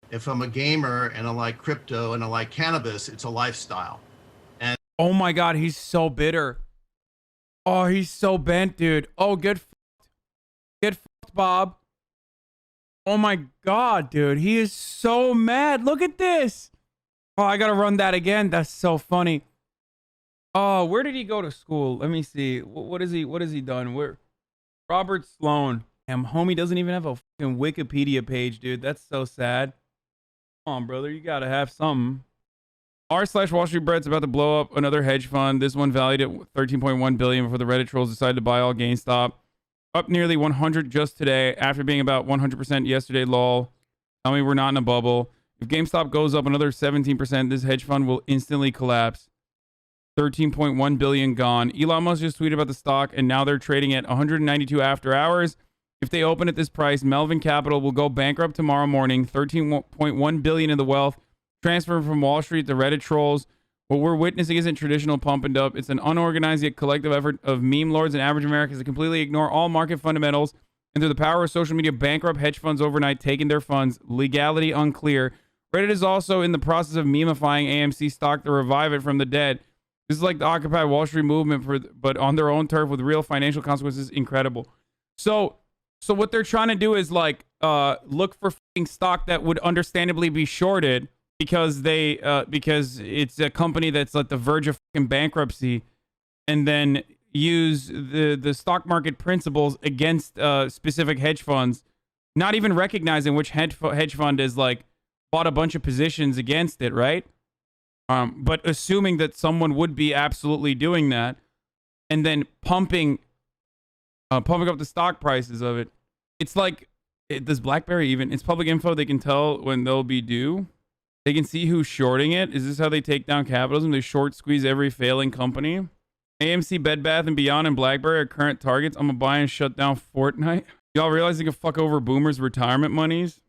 If I'm a gamer and I like crypto and I like cannabis, it's a lifestyle. And Oh my God, he's so bitter. Oh, he's so bent, dude. Oh, get fucked, Bob. Oh my God, dude. He is so mad. Look at this. Oh, I gotta run that again. That's so funny. Oh, where did he go to school? Let me see. What is he? What has he done? Where? Robert Sloan. Damn, homie doesn't even have a fucking Wikipedia page, dude. That's so sad. Come on, brother. You gotta have something. R/slash Wall Street Brett's about to blow up another hedge fund. This one valued at 13.1 billion before the Reddit trolls decided to buy all GameStop. Up nearly 100 just today after being about 100% yesterday. Lol. Tell me we're not in a bubble. If GameStop goes up another 17%, this hedge fund will instantly collapse. 13.1 billion gone. Elon Musk just tweeted about the stock, and now they're trading at 192 after hours. If they open at this price, Melvin Capital will go bankrupt tomorrow morning. 13.1 billion in the wealth transferred from Wall Street to Reddit trolls. What we're witnessing isn't traditional pump and dump. It's an unorganized yet collective effort of meme lords and average Americans to completely ignore all market fundamentals and through the power of social media bankrupt hedge funds overnight, taking their funds. Legality unclear. Reddit is also in the process of memifying AMC stock to revive it from the dead. This is like the Occupy Wall Street movement, but on their own turf with real financial consequences. Incredible. So what they're trying to do is like look for fucking stock that would understandably be shorted because because it's a company that's at the verge of fucking bankruptcy, and then use the stock market principles against specific hedge funds, not even recognizing which hedge fund is like bought a bunch of positions against it, right? But assuming that someone would be absolutely doing that, and then pumping up the stock prices of it. It's like, does BlackBerry even? It's public info. They can tell when they'll be due. They can see who's shorting it. Is this how they take down capitalism? They short squeeze every failing company. AMC, Bed Bath & Beyond, and BlackBerry are current targets. I'm gonna buy and shut down Fortnite. Y'all realize they can fuck over boomers' retirement monies?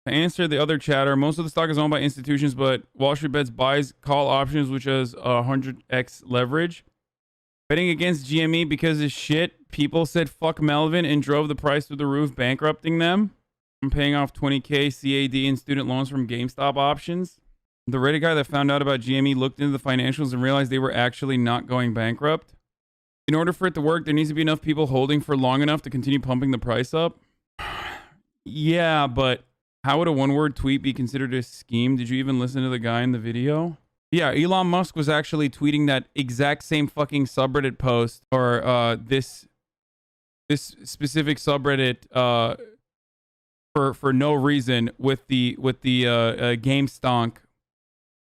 To answer the other chatter, most of the stock is owned by institutions, but Wall Street Bets buys call options, which has 100x leverage. Betting against GME because of shit. People said fuck Melvin and drove the price through the roof, bankrupting them. I'm paying off 20K CAD in student loans from GameStop options. The Reddit guy that found out about GME looked into the financials and realized they were actually not going bankrupt. In order for it to work, there needs to be enough people holding for long enough to continue pumping the price up. Yeah, but how would a one-word tweet be considered a scheme? Did you even listen to the guy in the video? Yeah, Elon Musk was actually tweeting that exact same fucking subreddit post, or this specific subreddit for no reason with the GameStonk.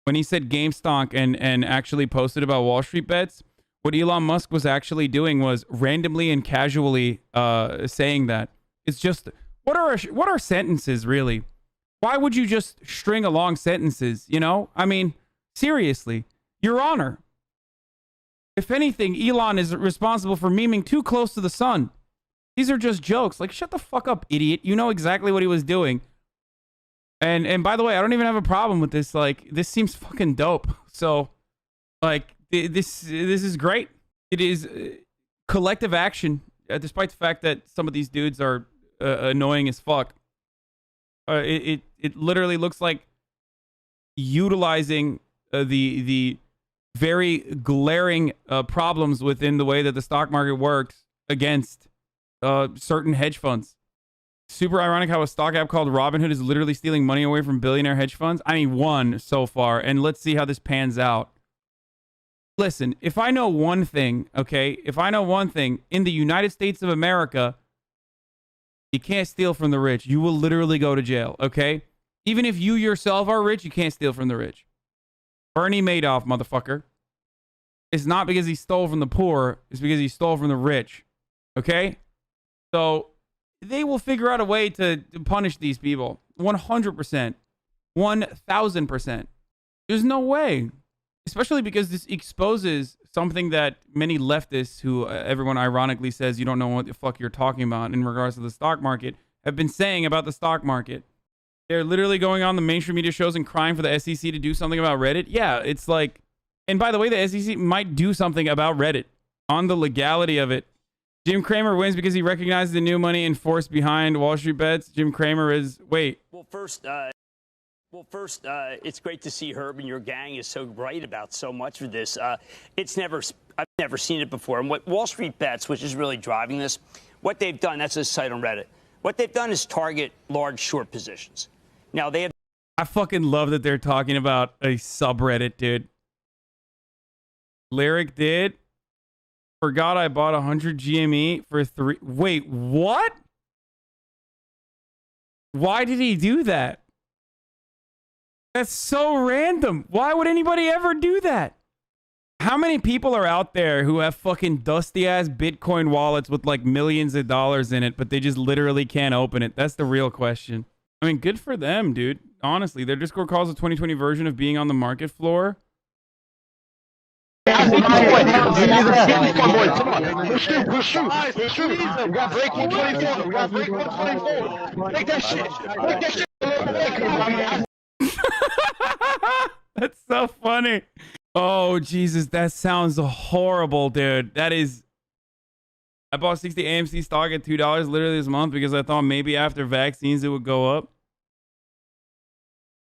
When he said GameStonk and actually posted about Wall Street Bets, what Elon Musk was actually doing was randomly and casually saying that. It's just, what are sentences really? Why would you just string along sentences, you know? I mean, seriously, Your Honor. If anything, Elon is responsible for memeing too close to the sun. These are just jokes. Like, shut the fuck up, idiot. You know exactly what he was doing. And by the way, I don't even have a problem with this. Like, this seems fucking dope. So, like, this is great. It is collective action, despite the fact that some of these dudes are annoying as fuck. It literally looks like utilizing the very glaring problems within the way that the stock market works against certain hedge funds. Super ironic how a stock app called Robinhood is literally stealing money away from billionaire hedge funds. I mean, one so far, and let's see how this pans out. Listen, if I know one thing, okay, if I know one thing, in the United States of America, you can't steal from the rich. You will literally go to jail, okay? Even if you yourself are rich, you can't steal from the rich. Bernie Madoff, motherfucker. It's not because he stole from the poor. It's because he stole from the rich, okay? So they will figure out a way to punish these people. 100%. 1,000%. There's no way. Especially because this exposes something that many leftists, who everyone ironically says you don't know what the fuck you're talking about in regards to the stock market, have been saying about the stock market. They're literally going on the mainstream media shows and crying for the SEC to do something about Reddit. Yeah, it's like... And by the way, the SEC might do something about Reddit on the legality of it. Jim Cramer wins because he recognizes the new money and force behind Wall Street Bets. Jim Cramer is... Wait. Well, first... Well, first, it's great to see Herb and your gang is so right about so much of this. I've never seen it before. And what Wall Street Bets, which is really driving this, what they've done, that's a site on Reddit. What they've done is target large short positions. Now, they have. I fucking love that they're talking about a subreddit, dude. Lyric did. Forgot I bought 100 GME for 3. Wait, what? Why did he do that? That's so random. Why would anybody ever do that? How many people are out there who have fucking dusty ass Bitcoin wallets with like millions of dollars in it, but they just literally can't open it? That's the real question. I mean, good for them, dude. Honestly, their Discord calls a 2020 version of being on the market floor. That's so funny. Oh, Jesus, that sounds horrible, dude. That is... I bought 60 AMC stock at $2 literally this month because I thought maybe after vaccines it would go up.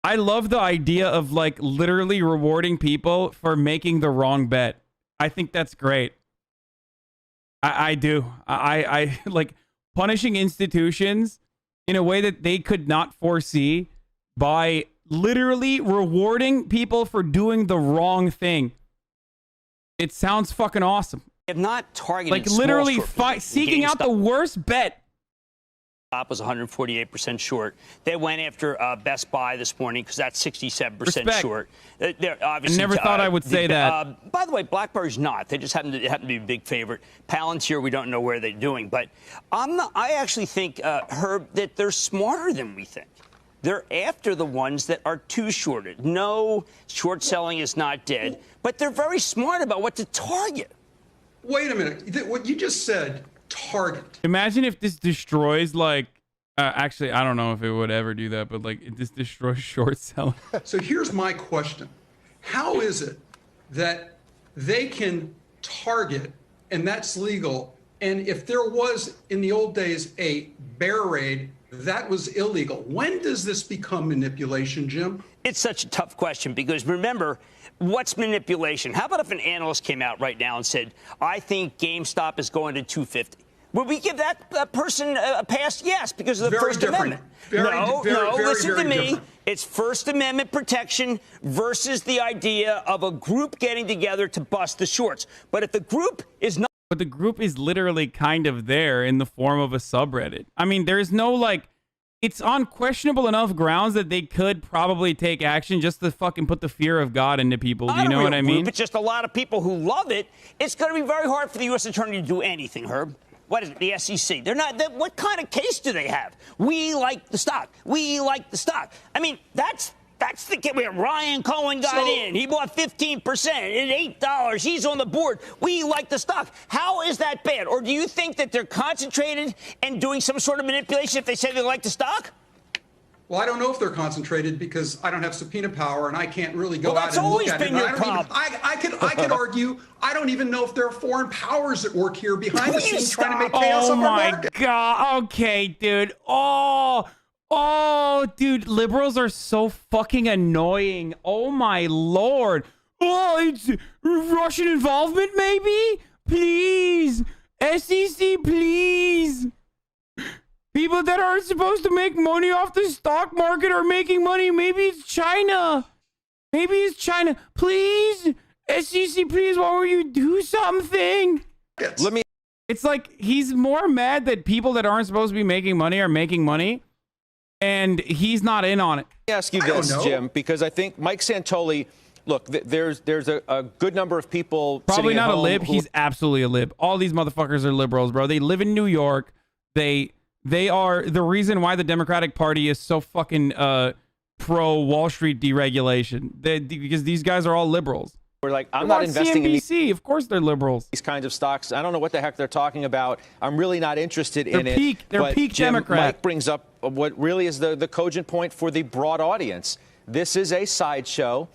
I love the idea of like literally rewarding people for making the wrong bet. I think that's great. I do. I like punishing institutions in a way that they could not foresee by literally rewarding people for doing the wrong thing. It sounds fucking awesome. Have not targeted like literally seeking out the worst bet. Top was 148% short. They went after Best Buy this morning because that's 67% short. They're obviously, I never thought I would say that. By the way, BlackBerry's not. They just happen to be a big favorite. Palantir, we don't know where they're doing. But I actually think, Herb, that they're smarter than we think. They're after the ones that are too shorted. No, short selling is not dead. But they're very smart about what to target. Wait a minute. What you just said, target. Imagine if this destroys, like, actually, I don't know if it would ever do that, but, like, it just destroys short selling. So here's my question. How is it that they can target, and that's legal, and if there was, in the old days, a bear raid, that was illegal? When does this become manipulation, Jim? It's such a tough question because, remember, what's manipulation? How about if an analyst came out right now and said, I think GameStop is going to 250? Would we give that person a pass? Yes, because of the First Amendment. No, listen to me. Different. It's First Amendment protection versus the idea of a group getting together to bust the shorts. But if the group is not... But the group is literally kind of there in the form of a subreddit. I mean, there's no, like... It's on questionable enough grounds that they could probably take action just to fucking put the fear of God into people. Do you know what I mean? It's just a lot of people who love it. It's going to be very hard for the U.S. Attorney to do anything, Herb. What is it? The SEC. They're not. What kind of case do they have? We like the stock. We like the stock. I mean, that's the case where Ryan Cohen got in. He bought 15% at $8. He's on the board. We like the stock. How is that bad? Or do you think that they're concentrated and doing some sort of manipulation if they say they like the stock? Well, I don't know if they're concentrated because I don't have subpoena power and I can't really go out and look at it. I could argue I don't even know if there are foreign powers at work here behind the scenes trying to make chaos on the market. Oh my God. Okay, dude. Oh, dude, liberals are so fucking annoying. Oh, my Lord. Oh, it's Russian involvement, maybe? Please. SEC, please. People that aren't supposed to make money off the stock market are making money. Maybe it's China. Maybe it's China. Please. SEC, please, why won't you do something? It's like he's more mad that people that aren't supposed to be making money are making money. And he's not in on it. Let me ask you this, Jim, because I think Mike Santoli, look, there's a good number of people probably not a lib. He's absolutely a lib. All these motherfuckers are liberals, bro. They live in New York. They are the reason why the Democratic Party is so fucking pro Wall Street deregulation. Because these guys are all liberals. We're like, I'm not investing in CNBC. Of course they're liberals. These kinds of stocks. I don't know what the heck they're talking about. I'm really not interested in it. They're peak Jim, Democrat. Mike brings up what really is the cogent point for the broad audience. This is a sideshow.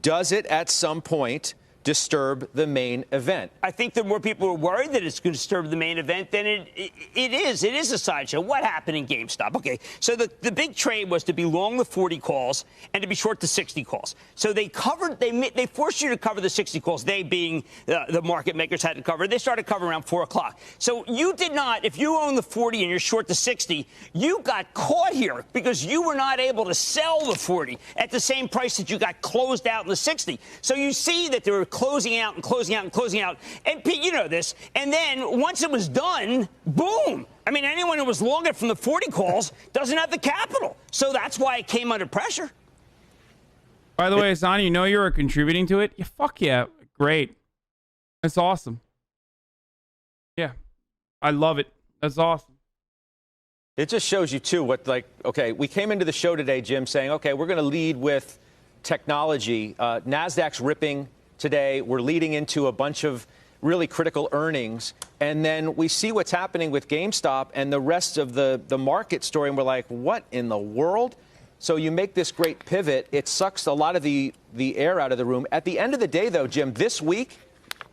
Does it at some point disturb the main event. I think that more people are worried that it's going to disturb the main event than it is. It is a sideshow. What happened in GameStop? Okay, so the big trade was to be long the 40 calls and to be short the 60 calls. So they forced you to cover the 60 calls. They, being the market makers, had to cover. They started covering around 4 o'clock. So you did not, if you own the 40 and you're short the 60, you got caught here because you were not able to sell the 40 at the same price that you got closed out in the 60. So you see that they were closing out and closing out and closing out. And Pete, you know this. And then once it was done, boom. I mean, anyone who was long it from the 40 calls doesn't have the capital. So that's why it came under pressure. By the way, Hassan, you know you were contributing to it? Yeah, fuck yeah. Great. That's awesome. Yeah. I love it. That's awesome. It just shows you, too, what, like, okay, we came into the show today, Jim, saying, okay, we're going to lead with technology. NASDAQ's ripping today. We're leading into a bunch of really critical earnings. And then we see what's happening with GameStop and the rest of the market story, and we're like, what in the world? So you make this great pivot. It sucks a lot of the air out of the room. At the end of the day, though, Jim, this week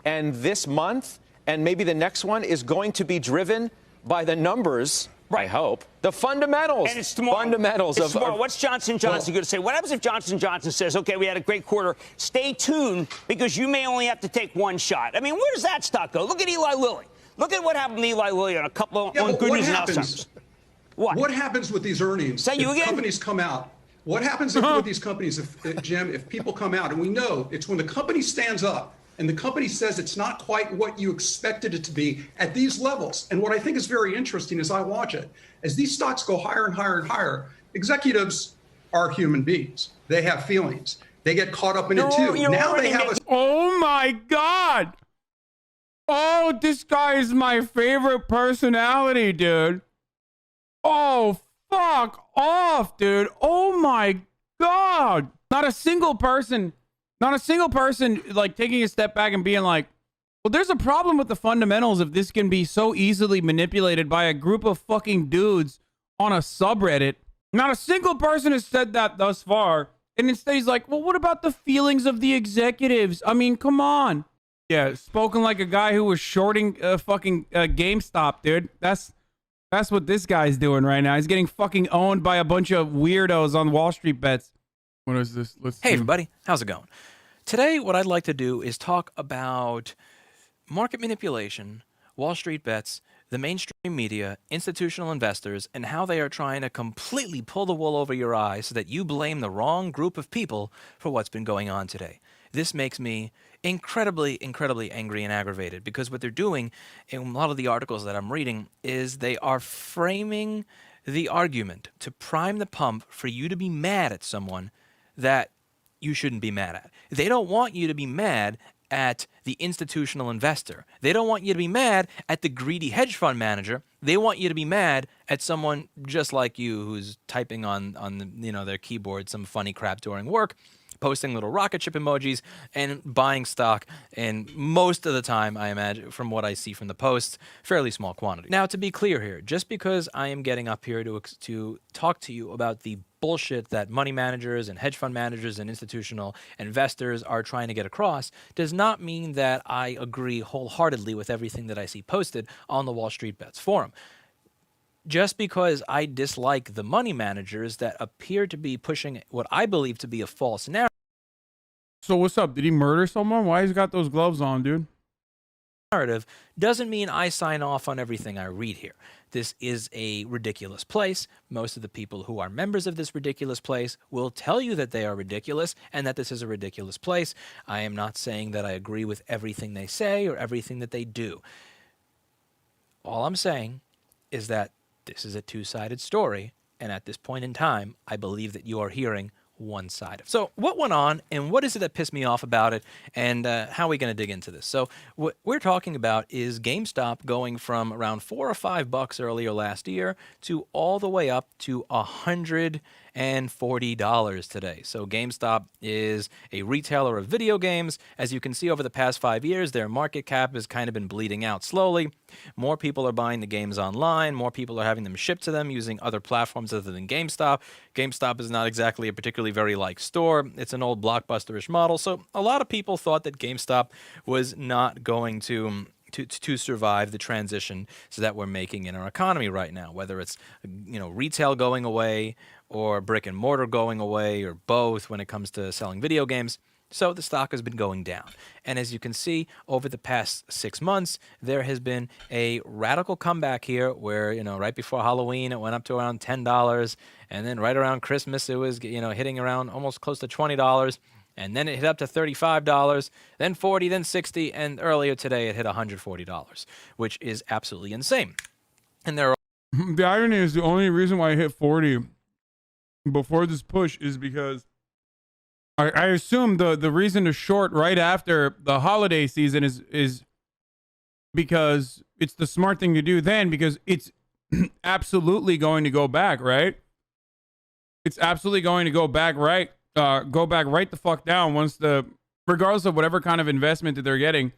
and this month and maybe the next one is going to be driven by the numbers, right. I hope. The fundamentals. And it's tomorrow. Fundamentals it's tomorrow. What's Johnson & Johnson going to say? What happens if Johnson & Johnson says, okay, we had a great quarter. Stay tuned because you may only have to take one shot. I mean, where does that stock go? Look at Eli Lilly. Look at what happened to Eli Lilly on a couple on Good News and Alzheimer's. What happens with these earnings? Say you again? Companies come out. What happens with these companies, Jim, if people come out, and we know it's when the company stands up and the company says it's not quite what you expected it to be at these levels. And what I think is very interesting as I watch it, as these stocks go higher and higher and higher, executives are human beings. They have feelings. They get caught up in it too. Now they have a... Oh my God. Oh, this guy is my favorite personality, dude. Oh, fuck off, dude. Oh my God. Not a single person, like taking a step back and being like, well, there's a problem with the fundamentals if this can be so easily manipulated by a group of fucking dudes on a subreddit. Not a single person has said that thus far. And instead he's like, well, what about the feelings of the executives? I mean, come on. Yeah, spoken like a guy who was shorting fucking GameStop, dude. That's what this guy's doing right now. He's getting fucking owned by a bunch of weirdos on Wall Street Bets. What is this? Let's see. Hey, everybody. How's it going? Today, what I'd like to do is talk about market manipulation, Wall Street Bets, the mainstream media, institutional investors, and how they are trying to completely pull the wool over your eyes so that you blame the wrong group of people for what's been going on today. This makes me incredibly, incredibly angry and aggravated because what they're doing in a lot of the articles that I'm reading is they are framing the argument to prime the pump for you to be mad at someone that you shouldn't be mad at. They don't want you to be mad at the institutional investor. They don't want you to be mad at the greedy hedge fund manager. They want you to be mad at someone just like you who's typing on their keyboard some funny crap during work, posting little rocket ship emojis and buying stock, and most of the time, I imagine, from what I see from the posts, fairly small quantity. Now, to be clear here, just because I am getting up here to talk to you about the bullshit that money managers and hedge fund managers and institutional investors are trying to get across does not mean that I agree wholeheartedly with everything that I see posted on the Wall Street Bets forum. Just because I dislike the money managers that appear to be pushing what I believe to be a false narrative. So what's up? Did he murder someone? Why he's got those gloves on, dude? Doesn't mean I sign off on everything I read here. This is a ridiculous place. Most of the people who are members of this ridiculous place will tell you that they are ridiculous and that this is a ridiculous place. I am not saying that I agree with everything they say or everything that they do. All I'm saying is that this is a two-sided story, and at this point in time, I believe that you are hearing one side of it. So what went on, and what is it that pissed me off about it, and how are we going to dig into this? So what we're talking about is GameStop going from around $4 or $5 earlier last year to all the way up to $180 $140 today. So GameStop is a retailer of video games. As you can see, over the past 5 years, their market cap has kind of been bleeding out slowly. More people are buying the games online. More people are having them shipped to them using other platforms other than GameStop. GameStop is not exactly a particularly very liked store. It's an old Blockbuster-ish model. So a lot of people thought that GameStop was not going to survive the transition so that we're making in our economy right now, whether it's retail going away or brick and mortar going away or both when it comes to selling video games. So the stock has been going down. And as you can see, over the past 6 months, there has been a radical comeback here where, right before Halloween, it went up to around $10. And then right around Christmas, it was, hitting around almost close to $20. And then it hit up to $35, then $40, then $60, and earlier today it hit $140, which is absolutely insane. And there are the irony is the only reason why I hit 40 before this push is because I assume the reason to short right after the holiday season is because it's the smart thing to do then, because it's absolutely going to go back, right? It's absolutely going to go back right the fuck down regardless of whatever kind of investment that they're getting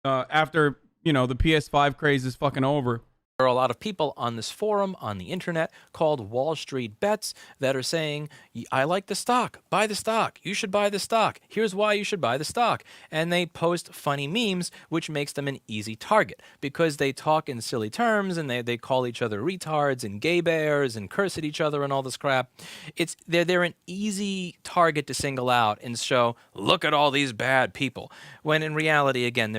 after, the PS5 craze is fucking over. There are a lot of people on this forum on the internet called Wall Street Bets that are saying, I like the stock, buy the stock, you should buy the stock, here's why you should buy the stock. And they post funny memes, which makes them an easy target because they talk in silly terms and they call each other retards and gay bears and curse at each other and all this crap. They're an easy target to single out and show, look at all these bad people. When in reality, again,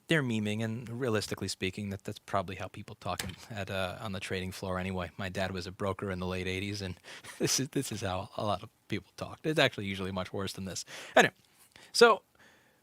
they're memeing, and realistically speaking, that's probably how people talk on the trading floor anyway. My dad was a broker in the late 80s, and this is how a lot of people talk. It's actually usually much worse than this. Anyway, so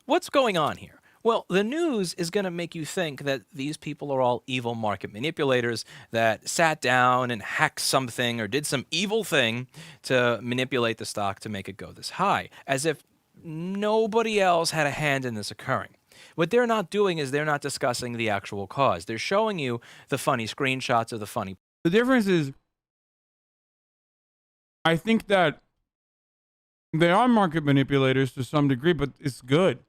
what's going on here? Well, the news is going to make you think that these people are all evil market manipulators that sat down and hacked something or did some evil thing to manipulate the stock to make it go this high, as if nobody else had a hand in this occurring. What they're not doing is they're not discussing the actual cause. They're showing you the funny screenshots of the funny. The difference is, I think that they are market manipulators to some degree, but it's good.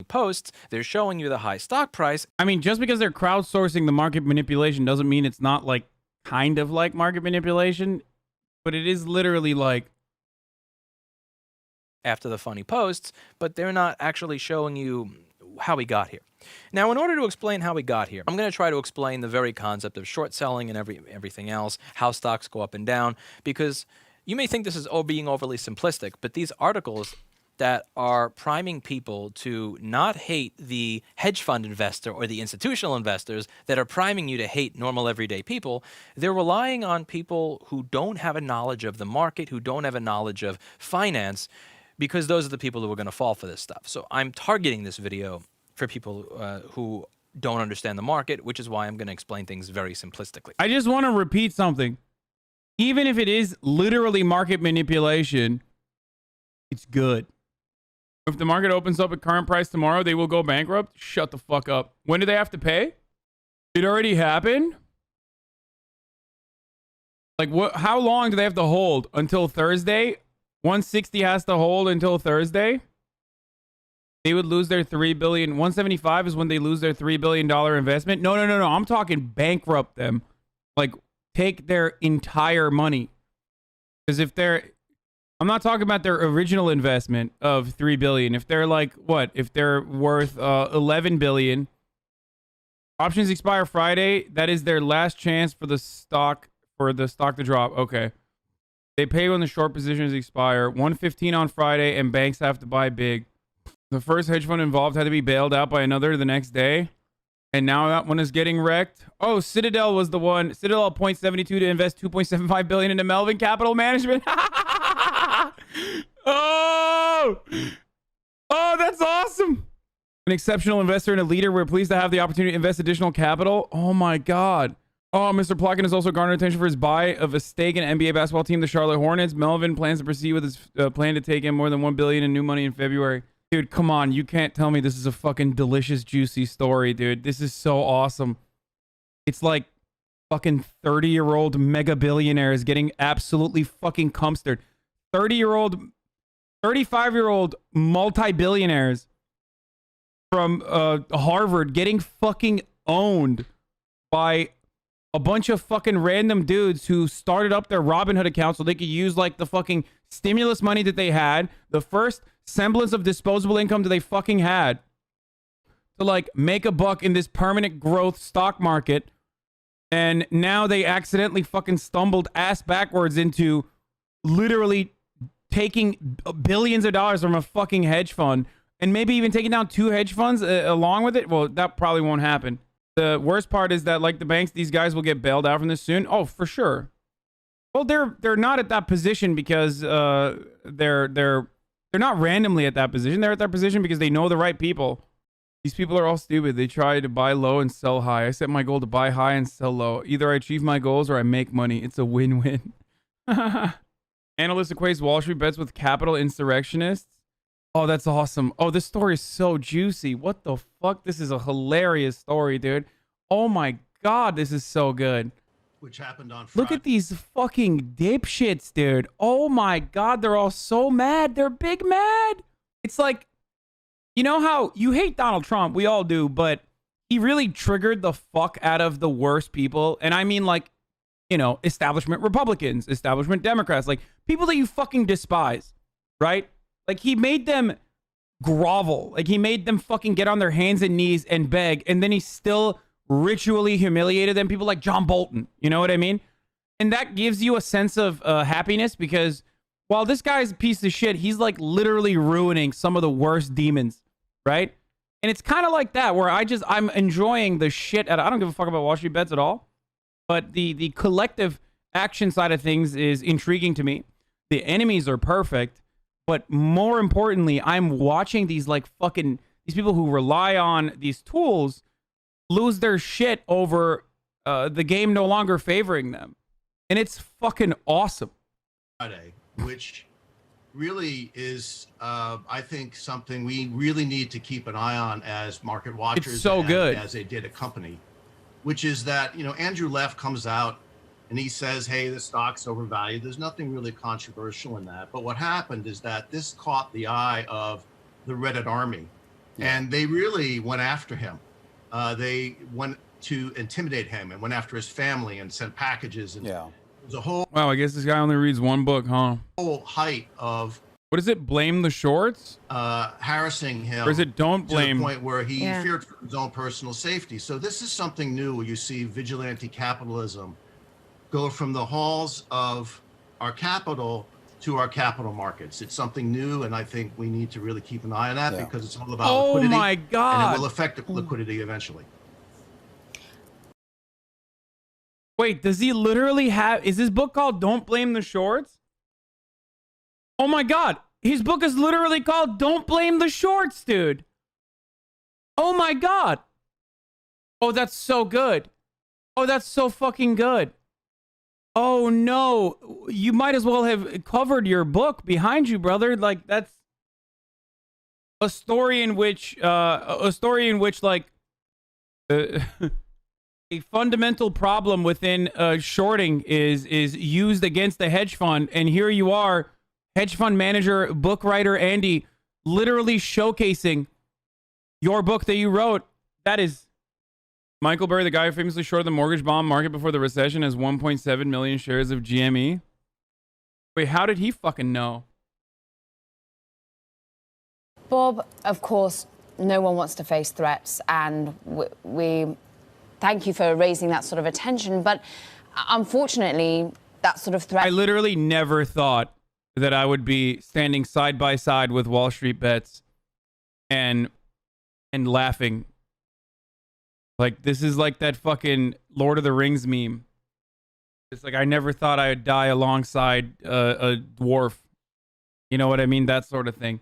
Posts, they're showing you the high stock price. I mean, just because they're crowdsourcing the market manipulation doesn't mean it's not kind of like market manipulation, but it is literally like after the funny posts, but they're not actually showing you how we got here. Now, in order to explain how we got here, I'm going to try to explain the very concept of short selling and everything else, how stocks go up and down, because you may think this is being overly simplistic, but these articles that are priming people to not hate the hedge fund investor or the institutional investors that are priming you to hate normal everyday people, they're relying on people who don't have a knowledge of the market, who don't have a knowledge of finance, because those are the people who are going to fall for this stuff. So I'm targeting this video for people who don't understand the market, which is why I'm going to explain things very simplistically. I just want to repeat something. Even if it is literally market manipulation, it's good. If the market opens up at current price tomorrow, they will go bankrupt. Shut the fuck up. When do they have to pay? It already happened? How long do they have to hold? Until Thursday? 160 has to hold until Thursday. They would lose their $3 billion. 175 is when they lose their $3 billion investment. No. I'm talking bankrupt them. Take their entire money. Because I'm not talking about their original investment of $3 billion. If they're if they're worth $11 billion, options expire Friday. That is their last chance for the stock to drop. Okay. They pay when the short positions expire. 115 on Friday, and banks have to buy big. The first hedge fund involved had to be bailed out by another the next day. And now that one is getting wrecked. Oh, Citadel was the one. Citadel at 0.72 to invest $2.75 billion into Melvin Capital Management. Oh, that's awesome. An exceptional investor and a leader. We're pleased to have the opportunity to invest additional capital. Oh my God. Oh, Mr. Plotkin has also garnered attention for his buy of a stake in NBA basketball team, the Charlotte Hornets. Melvin plans to proceed with his plan to take in more than $1 billion in new money in February. Dude, come on. You can't tell me this is a fucking delicious, juicy story, dude. This is so awesome. It's like fucking 30-year-old mega billionaires getting absolutely fucking cumstered. 30-year-old, 35-year-old multi-billionaires from Harvard getting fucking owned by a bunch of fucking random dudes who started up their Robinhood account so they could use like the fucking stimulus money that they had, the first semblance of disposable income that they fucking had, to like make a buck in this permanent growth stock market. And now they accidentally fucking stumbled ass backwards into literally taking billions of dollars from a fucking hedge fund and maybe even taking down 2 hedge funds along with it. Well, that probably won't happen. The worst part is that like the banks, these guys will get bailed out from this soon. Oh, for sure. Well, they're not at that position because they're not randomly at that position. They're at that position because they know the right people. These people are all stupid. They try to buy low and sell high. I set my goal to buy high and sell low. Either I achieve my goals or I make money. It's a win-win. Analyst equates Wall Street bets with capital insurrectionists. Oh, that's awesome. Oh, this story is so juicy. What the fuck? This is a hilarious story, dude. Oh my God, this is so good. Which happened on Friday. Look at these fucking dipshits, dude. Oh my God, they're all so mad. They're big mad. It's like, you know how you hate Donald Trump? We all do, but he really triggered the fuck out of the worst people. And I mean, like, you know, establishment Republicans, establishment Democrats, like people that you fucking despise, right? Like he made them grovel. Like he made them fucking get on their hands and knees and beg. And then he still ritually humiliated them. People like John Bolton. You know what I mean? And that gives you a sense of happiness because while this guy's a piece of shit, he's like literally ruining some of the worst demons, right? And it's kind of like that where I'm enjoying the shit out of, I don't give a fuck about Wall Street bets at all. But the collective action side of things is intriguing to me. The enemies are perfect. But more importantly, I'm watching these like fucking, these people who rely on these tools lose their shit over the game no longer favoring them. And it's fucking awesome. Friday, which really is, I think, something we really need to keep an eye on as market watchers. It's so good. As a data company, which is that, you know, Andrew Leff comes out and he says, hey, the stock's overvalued. There's nothing really controversial in that. But what happened is that this caught the eye of the Reddit army. Yeah. And they really went after him. They went to intimidate him and went after his family and sent packages. And yeah. It was a whole... Wow, I guess this guy only reads one book, huh? Whole height of... What is it? Blame the shorts? Harassing him. Or is it don't blame? To the point where he feared for his own personal safety. So this is something new where you see vigilante capitalism go from the halls of our capital to our capital markets. It's something new, and I think we need to really keep an eye on that because it's all about liquidity. Oh my God. And it will affect liquidity eventually. Wait, does he literally have... Is this book called Don't Blame the Shorts? Oh my God. His book is literally called Don't Blame the Shorts, dude. Oh my God. Oh, that's so good. Oh, that's so fucking good. Oh no. You might as well have covered your book behind you, brother. Like that's a story in which like a fundamental problem within shorting is used against the hedge fund, and here you are, hedge fund manager, book writer Andy, literally showcasing your book that you wrote. That is Michael Burry, the guy who famously shorted the mortgage bond market before the recession, has 1.7 million shares of GME. Wait, how did he fucking know? Bob, of course, no one wants to face threats, and we thank you for raising that sort of attention, but unfortunately, that sort of threat... I literally never thought that I would be standing side by side with Wall Street Bets and laughing. Like, this is like that fucking Lord of the Rings meme. It's like, I never thought I would die alongside a dwarf. You know what I mean? That sort of thing.